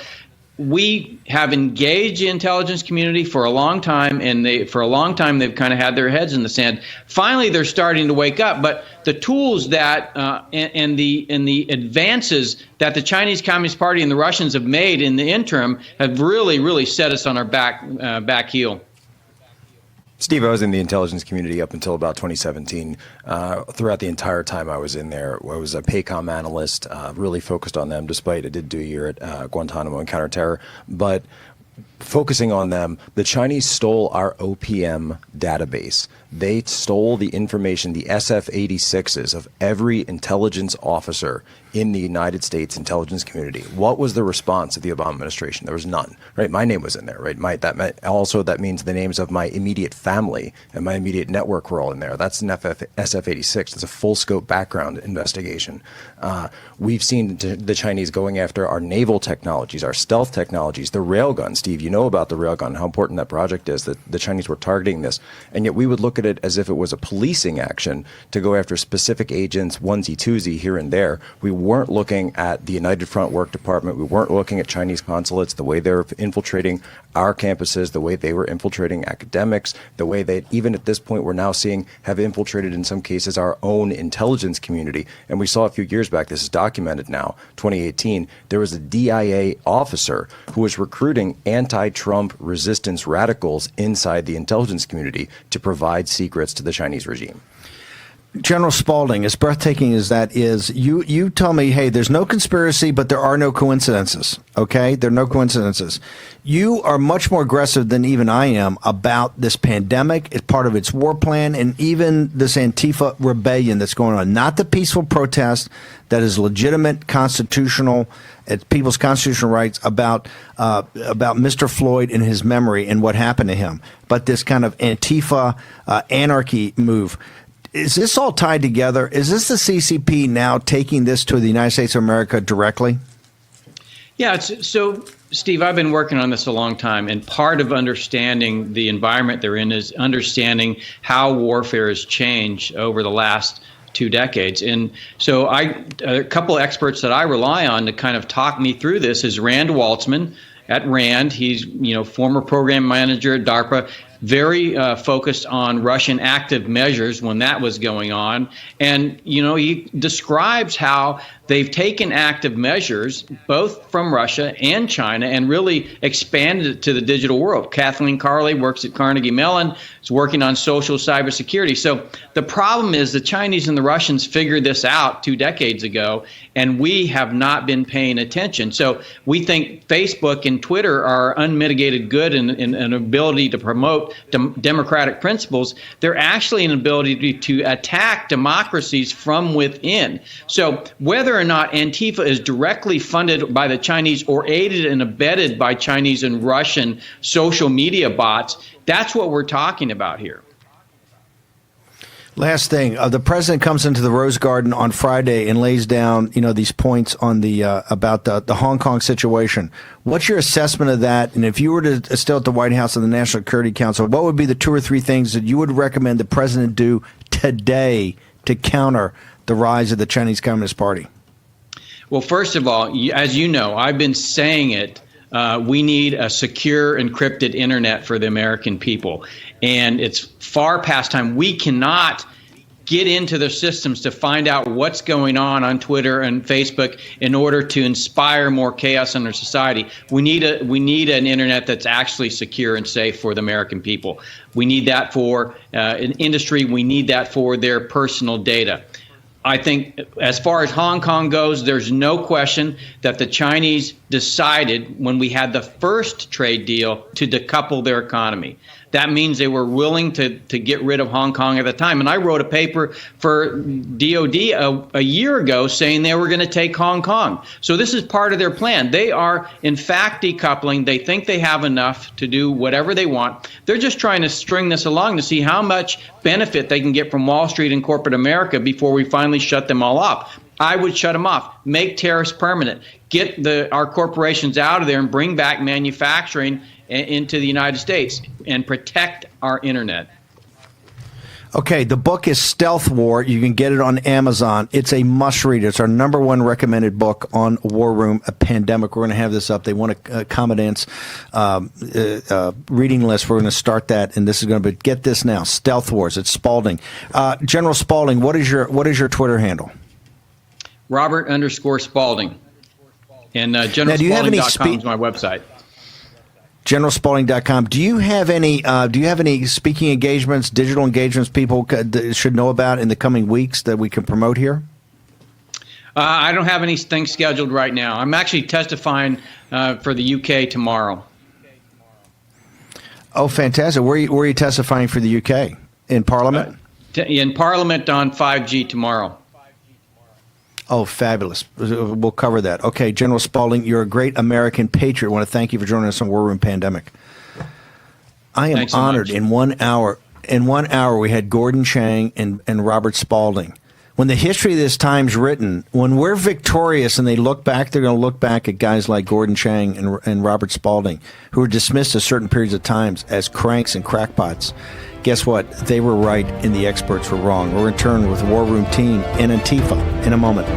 we have engaged the intelligence community for a long time, and for a long time they've kind of had their heads in the sand. Finally, they're starting to wake up, but the tools that and the advances that the Chinese Communist Party and the Russians have made in the interim have really set us on our back heel. Steve, I was in the intelligence community up until about 2017. Throughout the entire time I was in there, I was a PACOM analyst, really focused on them, despite I did do a year at Guantanamo and counterterror. But focusing on them, the Chinese stole our OPM database. They stole the information, the SF-86s of every intelligence officer in the United States intelligence community. What was the response of the Obama administration? There was none, right? My name was in there, right? That means the names of my immediate family and my immediate network were all in there. That's an SF-86. It's a full scope background investigation. We've seen the Chinese going after our naval technologies, our stealth technologies, the railgun. Steve, you know about the railgun, how important that project is, that the Chinese were targeting this. And yet we would look at it as if it was a policing action to go after specific agents, onesie, twosie, here and there. We weren't looking at the United Front Work Department. We weren't looking at Chinese consulates, the way they were infiltrating our campuses, the way they were infiltrating academics, the way they, even at this point, we're now seeing have infiltrated, in some cases, our own intelligence community. And we saw a few years back, this is documented now, 2018, there was a DIA officer who was recruiting anti-Trump resistance radicals inside the intelligence community to provide secrets to the Chinese regime. General Spaulding, as breathtaking as that is, you tell me, hey, there's no conspiracy, but there are no coincidences, okay? There are no coincidences. You are much more aggressive than even I am about this pandemic. It's part of its war plan, and even this Antifa rebellion that's going on. Not the peaceful protest that is legitimate, constitutional, it's people's constitutional rights about Mr. Floyd and his memory and what happened to him, but this kind of Antifa anarchy move. Is this all tied together? Is this the CCP now taking this to the United States of America directly? Yeah, so, Steve, I've been working on this a long time, and part of understanding the environment they're in is understanding how warfare has changed over the last 2 decades. And so a couple of experts that I rely on to kind of talk me through this is Rand Waltzman at RAND. He's, former program manager at DARPA, very focused on Russian active measures when that was going on. And, he describes how they've taken active measures, both from Russia and China, and really expanded it to the digital world. Kathleen Carley works at Carnegie Mellon, is working on social cybersecurity. So the problem is the Chinese and the Russians figured this out 2 decades ago, and we have not been paying attention. So we think Facebook and Twitter are unmitigated good and an ability to promote democratic principles. They're actually an ability to attack democracies from within. So whether or not Antifa is directly funded by the Chinese or aided and abetted by Chinese and Russian social media bots, that's what we're talking about here. Last thing, the president comes into the Rose Garden on Friday and lays down, these points on the about the Hong Kong situation. What's your assessment of that? And if you were to still at the White House and the National Security Council, what would be the 2 or 3 things that you would recommend the president do today to counter the rise of the Chinese Communist Party? Well, first of all, as you know, I've been saying it. We need a secure, encrypted internet for the American people. And it's far past time. We cannot get into the systems to find out what's going on Twitter and Facebook in order to inspire more chaos in our society. We need an internet that's actually secure and safe for the American people. We need that for an industry. We need that for their personal data. I think as far as Hong Kong goes, there's no question that the Chinese decided when we had the first trade deal to decouple their economy. That means they were willing to get rid of Hong Kong at the time. And I wrote a paper for DOD a year ago saying they were going to take Hong Kong. So this is part of their plan. They are, in fact, decoupling. They think they have enough to do whatever they want. They're just trying to string this along to see how much benefit they can get from Wall Street and corporate America before we finally shut them all off. I would shut them off. Make tariffs permanent. Get our corporations out of there and bring back manufacturing into the United States and protect our internet. Okay, the book is Stealth War. You can get it on Amazon. It's a must-read. It's our #1 recommended book on War Room, a pandemic. We're going to have this up. They want a Commandant's reading list. We're going to start that, and this is going to be, get this now, Stealth Wars. It's Spalding. General Spalding, what is your Twitter handle? Robert_Spalding. And generalspalding.com is my website. GeneralSpalding.com. Do you have any speaking engagements, digital engagements people should know about in the coming weeks that we can promote here? I don't have anything scheduled right now. I'm actually testifying for the UK tomorrow. Oh, fantastic. Where are you testifying for the UK? In Parliament? In Parliament on 5G tomorrow. Oh, fabulous. We'll cover that. Okay, General Spalding, you're a great American patriot. I want to thank you for joining us on War Room Pandemic. I am honored. In 1 hour, we had Gordon Chang and Robert Spalding. When the history of this time's written, when we're victorious and they look back, they're going to look back at guys like Gordon Chang and Robert Spalding, who were dismissed at certain periods of times as cranks and crackpots. Guess what? They were right and the experts were wrong. We'll return with the War Room team and Antifa in a moment.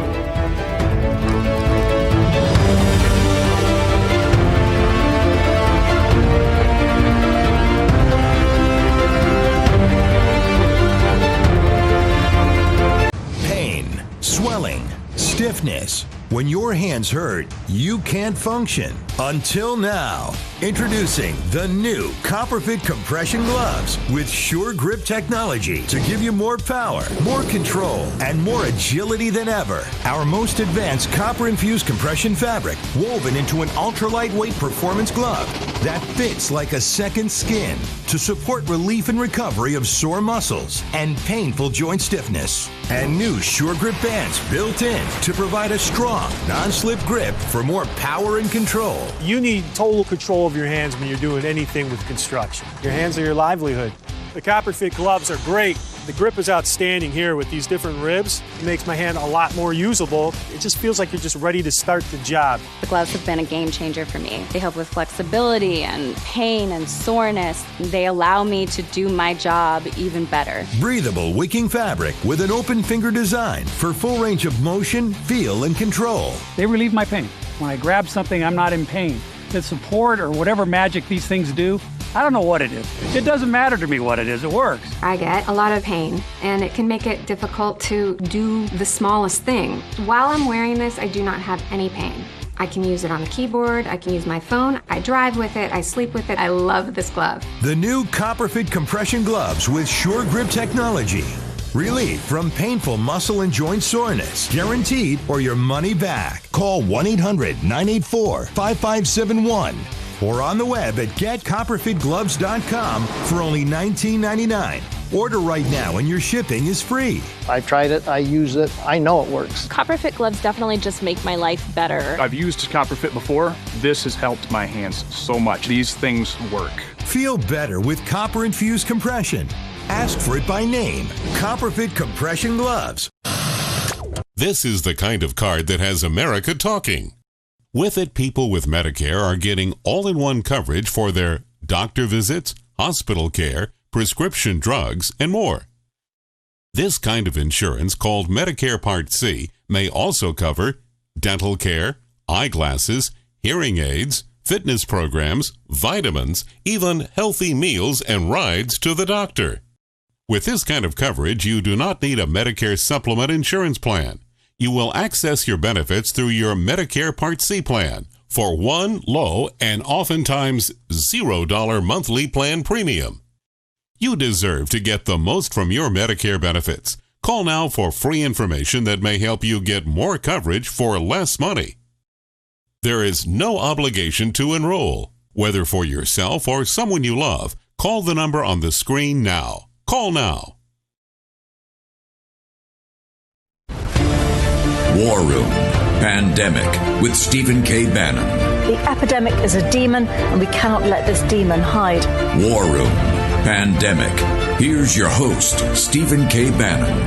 Pain, swelling, stiffness. When your hands hurt, you can't function. Until now. Introducing the new Copperfit compression gloves with Sure Grip technology to give you more power, more control, and more agility than ever. Our most advanced copper-infused compression fabric woven into an ultra-lightweight performance glove that fits like a second skin to support relief and recovery of sore muscles and painful joint stiffness. And new Sure Grip bands built in to provide a strong, non-slip grip for more power and control. You need total control of your hands when you're doing anything with construction. Your hands are your livelihood. The Copperfit gloves are great. The grip is outstanding here with these different ribs. It makes my hand a lot more usable. It just feels like you're just ready to start the job. The gloves have been a game changer for me. They help with flexibility and pain and soreness. They allow me to do my job even better. Breathable wicking fabric with an open finger design for full range of motion, feel, and control. They relieve my pain. When I grab something, I'm not in pain. The support or whatever magic these things do, I don't know what it is. It doesn't matter to me what it is. It works. I get a lot of pain, and it can make it difficult to do the smallest thing. While I'm wearing this, I do not have any pain. I can use it on the keyboard, I can use my phone, I drive with it, I sleep with it. I love this glove. The new Copperfit compression gloves with Sure Grip technology. Relief from painful muscle and joint soreness. Guaranteed or your money back. Call 1-800-984-5571 or on the web at getcopperfitgloves.com for only $19.99. Order right now and your shipping is free. I tried it, I use it, I know it works. Copperfit gloves definitely just make my life better. I've used Copperfit before. This has helped my hands so much. These things work. Feel better with copper-infused compression. Ask for it by name. Copperfit compression gloves. This is the kind of card that has America talking. With it, people with Medicare are getting all-in-one coverage for their doctor visits, hospital care, prescription drugs, and more. This kind of insurance, called Medicare Part C, may also cover dental care, eyeglasses, hearing aids, fitness programs, vitamins, even healthy meals and rides to the doctor. With this kind of coverage, you do not need a Medicare supplement insurance plan. You will access your benefits through your Medicare Part C plan for one low and oftentimes $0 monthly plan premium. You deserve to get the most from your Medicare benefits. Call now for free information that may help you get more coverage for less money. There is no obligation to enroll. Whether for yourself or someone you love, Call the number on the screen now. Call now. War Room Pandemic with Stephen K. Bannon. The epidemic is a demon, and we cannot let this demon hide. War Room Pandemic. Here's your host, Stephen K. Bannon.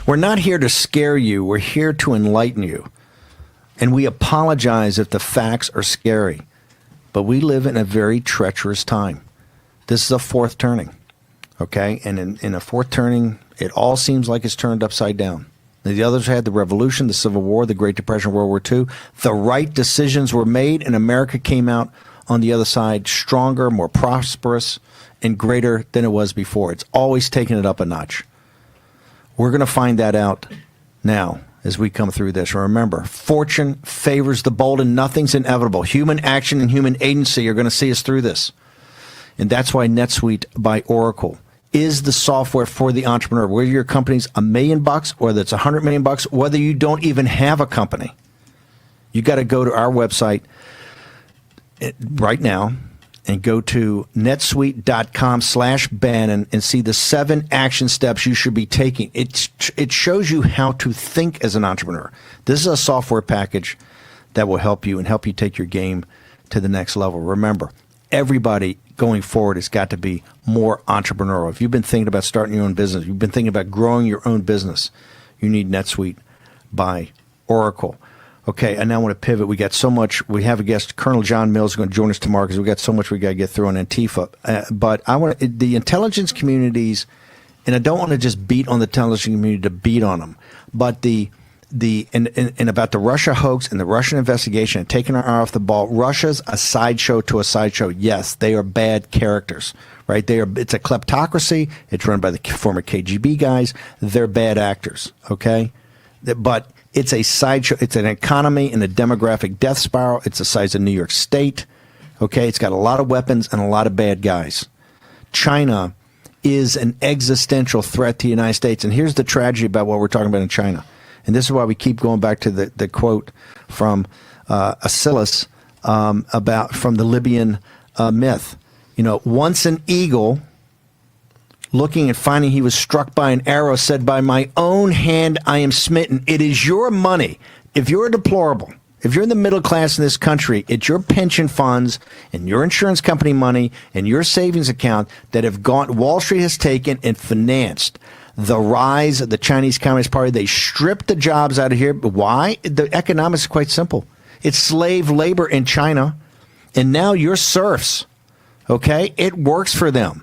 We're not here to scare you. We're here to enlighten you. And we apologize if the facts are scary. But we live in a very treacherous time. This is a fourth turning. Okay? And in a fourth turning, it all seems like it's turned upside down. The others had the Revolution, the Civil War, the Great Depression, World War II. The right decisions were made, and America came out on the other side stronger, more prosperous, and greater than it was before. It's always taken it up a notch. We're going to find that out now as we come through this. Remember, fortune favors the bold and nothing's inevitable. Human action and human agency are going to see us through this. And that's why NetSuite by Oracle is the software for the entrepreneur. Whether your company's $1 million, whether it's $100 million, whether you don't even have a company, you got to go to our website right now and go to netsuite.com/Bannon and see the 7 action steps you should be taking. It shows you how to think as an entrepreneur. This is a software package that will help you and help you take your game to the next level. Remember, everybody going forward has got to be more entrepreneurial. If you've been thinking about starting your own business, you've been thinking about growing your own business, you need NetSuite by Oracle. Okay, and now I want to pivot. We got so much. We have a guest, Colonel John Mills, going to join us tomorrow because we got so much we got to get through on Antifa. But I want the intelligence communities, and I don't want to just beat on the intelligence community to beat on them, but and about the Russia hoax and the Russian investigation and taking our eye off the ball. Russia's a sideshow to a sideshow. Yes, they are bad characters, right? It's a kleptocracy. It's run by the former KGB guys. They're bad actors. Okay, but it's a sideshow. It's an economy and a demographic death spiral. It's the size of New York State. Okay, it's got a lot of weapons and a lot of bad guys. China is an existential threat to the United States. And here's the tragedy about what we're talking about in China. And this is why we keep going back to the quote from Aeschylus from the Libyan myth. You know, once an eagle, looking and finding he was struck by an arrow, said, "By my own hand I am smitten." It is your money. If you're a deplorable, if you're in the middle class in this country, it's your pension funds and your insurance company money and your savings account that have gone, Wall Street has taken and financed the rise of the Chinese Communist Party. They stripped the jobs out of here. Why? The economics is quite simple. It's slave labor in China, and now you're serfs. Okay? It works for them.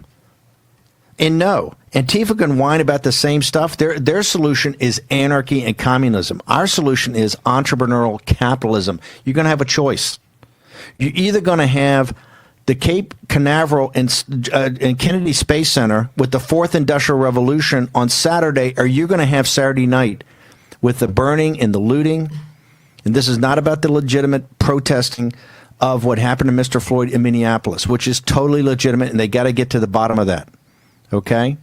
And no, Antifa can whine about the same stuff. Their solution is anarchy and communism. Our solution is entrepreneurial capitalism. You're going to have a choice. You're either going to have the Cape Canaveral and Kennedy Space Center with the Fourth Industrial Revolution on Saturday, or you're going to have Saturday night with the burning and the looting. And this is not about the legitimate protesting of what happened to Mr. Floyd in Minneapolis, which is totally legitimate, and they got to get to the bottom of that. Okay?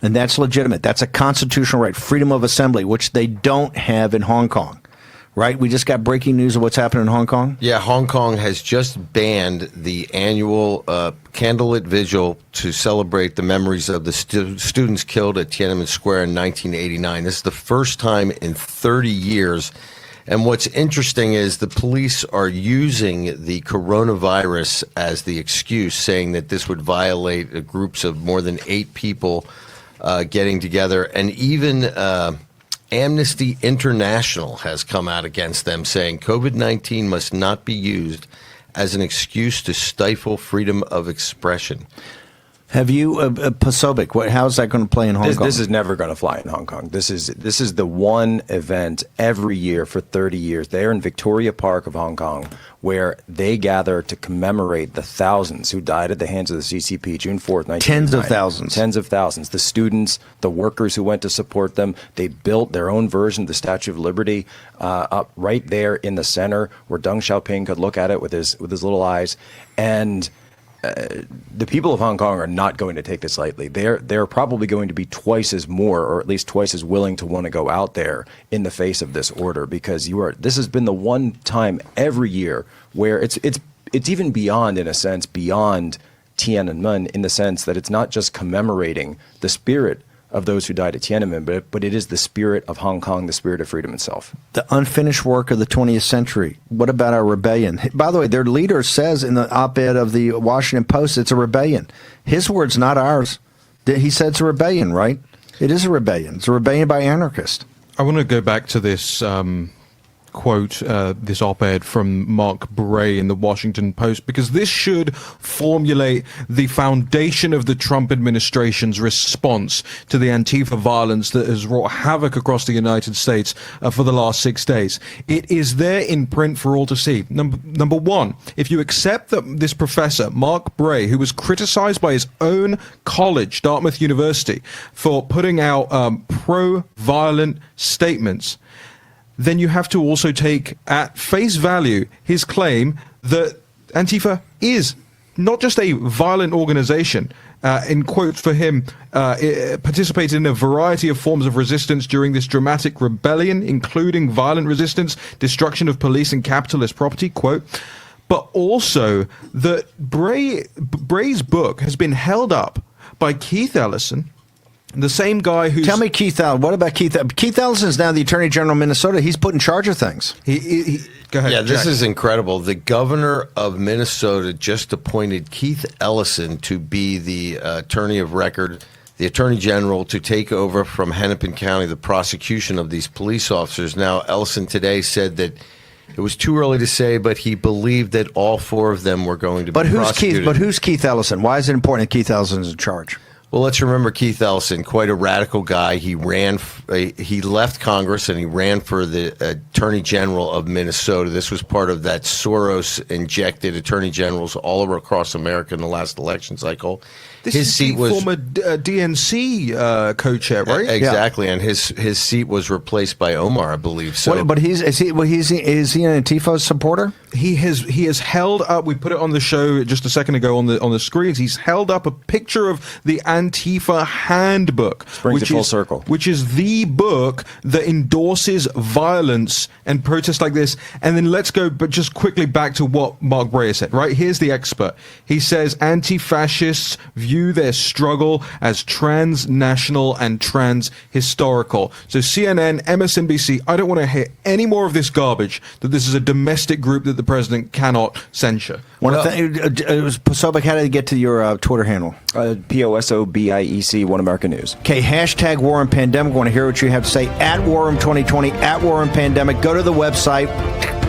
And that's legitimate. That's a constitutional right, freedom of assembly, which they don't have in Hong Kong. Right? We just got breaking news of what's happening in Hong Kong. Yeah, Hong Kong has just banned the annual candlelit vigil to celebrate the memories of the students killed at Tiananmen Square in 1989. This is the first time in 30 years. And what's interesting is the police are using the coronavirus as the excuse, saying that this would violate groups of more than 8 people getting together. And even Amnesty International has come out against them, saying COVID-19 must not be used as an excuse to stifle freedom of expression. Have you, Pasobic, how is that going to play in Hong Kong? This is never going to fly in Hong Kong. This is the one event every year for 30 years. They're in Victoria Park of Hong Kong, where they gather to commemorate the thousands who died at the hands of the CCP, June 4th, 1989. Tens of thousands. Tens of thousands. The students, the workers who went to support them. They built their own version of the Statue of Liberty up right there in the center, where Deng Xiaoping could look at it with his little eyes. And the people of Hong Kong are not going to take this lightly. They're probably going to be twice as more, or at least twice as willing to want to go out there in the face of this order, because this has been the one time every year where it's it's even beyond, in a sense, beyond Tiananmen, in the sense that it's not just commemorating the spirit of those who died at Tiananmen, but it is the spirit of Hong Kong, the spirit of freedom itself. The unfinished work of the 20th century. What about our rebellion? By the way, their leader says in the op-ed of the Washington Post, it's a rebellion. His words, not ours. He said it's a rebellion, right? It is a rebellion. It's a rebellion by anarchists. I want to go back to this quote, this op-ed from Mark Bray in the Washington Post, because this should formulate the foundation of the Trump administration's response to the Antifa violence that has wrought havoc across the United States for the last 6 days. It is there in print for all to see. Number one, if you accept that this professor, Mark Bray, who was criticized by his own college, Dartmouth University, for putting out pro-violent statements, then you have to also take at face value his claim that Antifa is not just a violent organization. In quotes for him, it participated in a variety of forms of resistance during this dramatic rebellion, including violent resistance, destruction of police and capitalist property, quote. But also that Bray's book has been held up by Keith Ellison, the same guy who's... Tell me, Keith Ellison. What about Keith? Keith Ellison is now the Attorney General of Minnesota. He's put in charge of things. Go ahead, yeah, this Jack. is incredible. The governor of Minnesota just appointed Keith Ellison to be the attorney of record, the Attorney General, to take over from Hennepin County the prosecution of these police officers. Now, Ellison today said that it was too early to say, but he believed that all 4 of them were going to be prosecuted. But who's Keith Ellison? Why is it important that Keith Ellison is in charge? Well, let's remember Keith Ellison, quite a radical guy. He left Congress and he ran for the Attorney General of Minnesota. This was part of that Soros-injected attorney generals all over across America in the last election cycle. His seat was former DNC co-chair, right? Exactly, and his seat was replaced by Omar, I believe. So, but is he an Antifa supporter? He has held up. We put it on the show just a second ago on the screens. He's held up a picture of the Antifa handbook, brings it full circle, which is the book that endorses violence and protests like this. And then let's go, but just quickly back to what Mark Bray said. Right, here's the expert. He says anti-fascists view their struggle as transnational and trans-historical. So CNN, MSNBC, I don't want to hear any more of this garbage that this is a domestic group that the president cannot censure. Posobiec, how did you get to your Twitter handle? POSOBIEC, One America News. Okay, hashtag War and Pandemic. I want to hear what you have to say. At War and 2020, at War and Pandemic. Go to the website,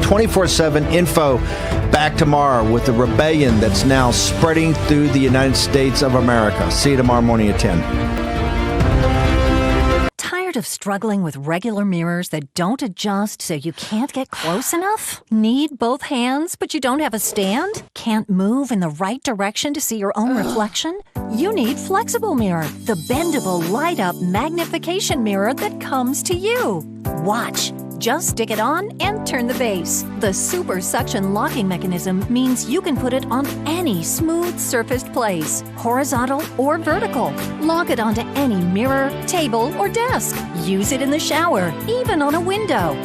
24/7 info. Back tomorrow with the rebellion that's now spreading through the United States of America. See you tomorrow morning at 10. Tired of struggling with regular mirrors that don't adjust so you can't get close enough? Need both hands but you don't have a stand? Can't move in the right direction to see your own reflection? You need Flexible Mirror, the bendable, light-up magnification mirror that comes to you. Watch. Just stick it on and turn the base. The super suction locking mechanism means you can put it on any smooth surfaced place, horizontal or vertical. Lock it onto any mirror, table, or desk. Use it in the shower, even on a window.